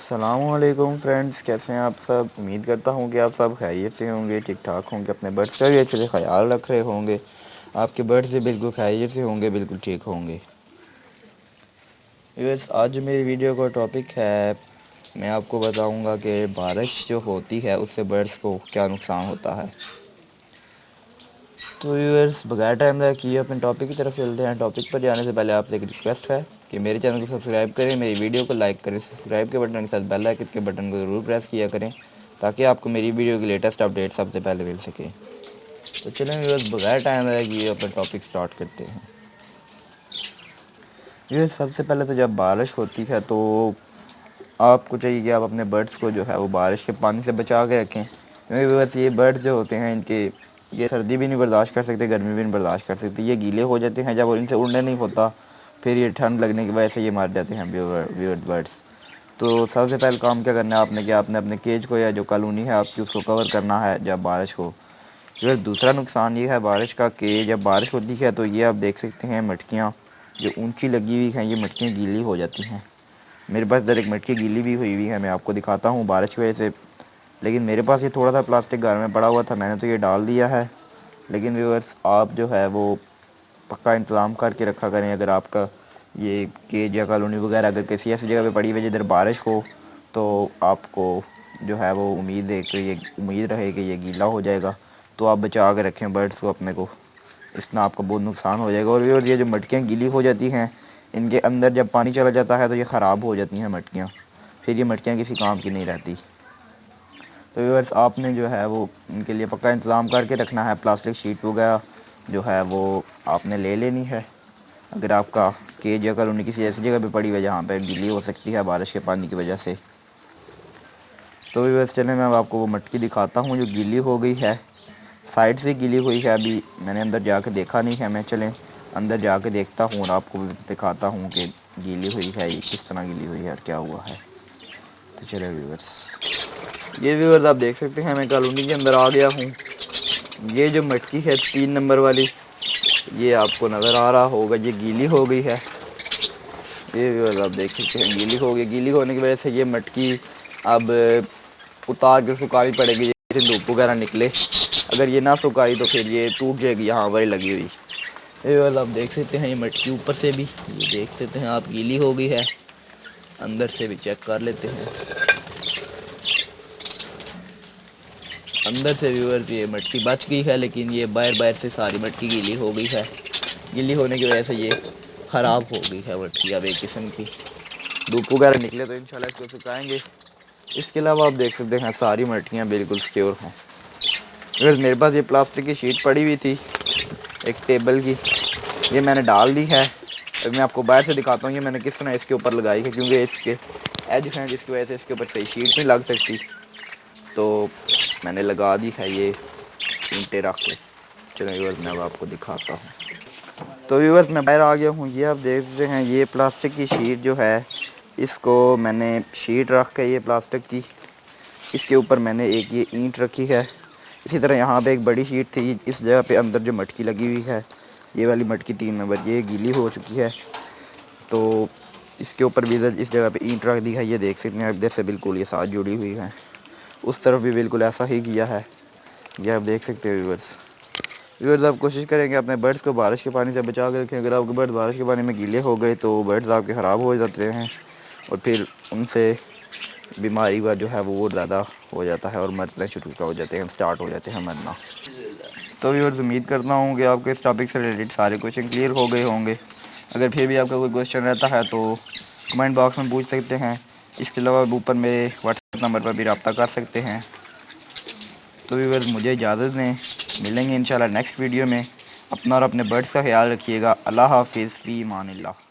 अस्सलामुअलैकुम फ्रेंड्स, कैसे हैं आप सब। उम्मीद करता हूं कि आप सब खैरियत से होंगे, ठीक ठाक होंगे, अपने बर्ड्स का भी अच्छे से ख्याल रख रहे होंगे। आपके बर्ड्स भी बिल्कुल खैरियत से होंगे, बिल्कुल ठीक होंगे। व्यूअर्स, आज जो मेरी वीडियो का टॉपिक है, मैं आपको बताऊंगा कि बारिश जो होती है उससे बर्ड्स को क्या नुकसान होता है। तो व्यूअर्स, बगैर टाइम ज़ाया किए अपने टॉपिक की तरफ चलते हैं। टॉपिक पर जाने से पहले आपसे एक रिक्वेस्ट है कि मेरे चैनल को सब्सक्राइब करें, मेरी वीडियो को लाइक करें, सब्सक्राइब के बटन के साथ बेल आइकन के बटन को ज़रूर प्रेस किया करें ताकि आपको मेरी वीडियो की लेटेस्ट अपडेट सबसे पहले मिल सके। तो चलें व्यूअर्स, बगैर टाइम ज़ाया किए अपना टॉपिक स्टार्ट करते हैं। व्यूअर्स, सबसे पहले तो जब बारिश होती है तो आपको चाहिए कि आप अपने बर्ड्स को जो है वो बारिश के पानी से बचा के रखें, क्योंकि व्यूअर्स ये बर्ड्स जो होते हैं इनके ये सर्दी भी नहीं बर्दाश्त कर सकते, गर्मी भी नहीं बर्दाश्त कर सकते। ये गीले हो जाते हैं, जब इनसे उड़ने नहीं होता फिर ये ठंड लगने की वजह से ये मर जाते हैं व्यूअर बर्ड्स। तो सबसे पहले काम क्या करना है आपने, कि आपने अपने केज को या जो कॉलोनी है आपकी उसको कवर करना है जब बारिश हो। फिर दूसरा नुकसान ये है बारिश का कि जब बारिश होती है तो ये आप देख सकते हैं मटकियाँ जो ऊंची लगी हुई हैं, ये मटकियाँ गीली हो जाती हैं। मेरे पास इधर एक मटकी गीली भी हुई है, मैं आपको दिखाता हूँ बारिश की वजह से। लेकिन मेरे पास ये थोड़ा सा प्लास्टिक घर में पड़ा हुआ था, मैंने तो ये डाल दिया है। लेकिन व्यूअर्स, आप जो है वो पक्का इंतज़ाम करके रखा करें। अगर आपका ये केज या कॉलोनी वगैरह अगर किसी ऐसी जगह पे पड़ी हुई जिधर बारिश हो तो आपको जो है वो उम्मीद रहे कि ये गीला हो जाएगा, तो आप बचा के रखें बर्ड्स को अपने को, इसमें आपका बहुत नुकसान हो जाएगा। और ये जो मटकियाँ गीली हो जाती हैं, इनके अंदर जब पानी चला जाता है तो ये ख़राब हो जाती हैं मटकियाँ, फिर ये मटकियाँ किसी काम की नहीं रहती। तो व्यूअर्स, आपने जो है वो इनके लिए पक्का इंतज़ाम करके रखना है। प्लास्टिक शीट वगैरह जो है वो आपने ले लेनी है। अगर आपका केज या कॉलोनी किसी ऐसी जगह पे पड़ी हुई है जहाँ पर गीली हो सकती है बारिश के पानी की वजह से। तो व्यूअर्स, चलें मैं अब आपको वो मटकी दिखाता हूँ जो गीली हो गई है, साइड से गीली हुई है। अभी मैंने अंदर जाके देखा नहीं है, मैं चलें अंदर जाके देखता हूँ और आपको भी दिखाता हूँ कि गीली हुई है, ये किस तरह गीली हुई है और क्या हुआ है। तो चले व्यूअर्स, ये व्यूअर्स आप देख सकते हैं मैं कॉलोनी के अंदर आ गया हूँ। ये जो मटकी है 3 नंबर वाली, ये आपको नज़र आ रहा होगा, ये गीली हो गई है। ये व्यूअर्स आप देख सकते हैं गीली हो गई। गीली होने की वजह से ये मटकी अब उतार के सुखानी पड़ेगी, जैसे धूप वगैरह निकले। अगर ये ना सुखाई तो फिर ये टूट जाएगी यहाँ पर लगी हुई। ये वाला आप देख सकते हैं, ये मटकी ऊपर से भी ये देख सकते हैं आप गीली हो गई है, अंदर से भी चेक कर लेते हैं। अंदर से व्यूअर्स ये मटकी बच गई है, लेकिन ये बाहर से सारी मटकी गीली हो गई है। गीली होने की वजह से ये ख़राब हो गई है मटकी अब एक किस्म की। धूप वगैरह निकले तो इंशाल्लाह इसको सुखाएंगे। इसके अलावा आप देख सकते हैं सारी मटकियाँ बिल्कुल सिक्योर हैं। व्यूअर्स, मेरे पास ये प्लास्टिक की शीट पड़ी हुई थी एक टेबल की, ये मैंने डाल दी है। अब मैं आपको बाहर से दिखाता हूँ ये मैंने किस तरह इसके ऊपर लगाई है, क्योंकि इसके एज हैं जिसकी वजह से इसके ऊपर सही शीट नहीं लग सकती, तो मैंने लगा दी है ये ईंटें रख के। चलो व्यूअर्स, मैं अब आपको दिखाता हूँ। तो व्यूअर्स, मैं बाहर आ गया हूँ। ये आप देख रहे हैं ये प्लास्टिक की शीट जो है, इसको मैंने शीट रख के ये प्लास्टिक की, इसके ऊपर मैंने एक ये ईंट रखी है। इसी तरह यहाँ पे एक बड़ी शीट थी, इस जगह पे अंदर जो मटकी लगी हुई है, ये वाली मटकी 3 नंबर, ये गीली हो चुकी है, तो इसके ऊपर भी इधर इस जगह पे ईंट रख दी है। ये देख सकते हैं इधर से बिल्कुल ये साथ जुड़ी हुई है, उस तरफ भी बिल्कुल ऐसा ही किया है। ये आप देख सकते हैं व्यूअर्स, आप कोशिश करेंगे अपने बर्ड्स को बारिश के पानी से बचा कर रखें। अगर आपके बर्ड्स बारिश के पानी में गीले हो गए तो बर्ड्स आपके ख़राब हो जाते हैं और फिर उनसे बीमारी का जो है वो ज़्यादा हो जाता है और मरना शुरू हो जाते हैं, स्टार्ट हो जाते हैं मरना। तो व्यूअर्स, उम्मीद करता हूँ कि आपको इस टॉपिक से रिलेटेड सारे क्वेश्चन क्लियर हो गए होंगे। अगर फिर भी आपका कोई क्वेश्चन रहता है तो कमेंट बॉक्स में पूछ सकते हैं। इसके अलावा ऊपर मेरे व्हाट्सएप नंबर पर भी रब्ता कर सकते हैं। तो व्यूअर्स, मुझे इजाज़त दें, मिलेंगे इंशाल्लाह नेक्स्ट वीडियो में। अपना और अपने बर्ड्स का ख्याल रखिएगा। अल्लाह हाफिज़, फ़ी अमानिल्लाह।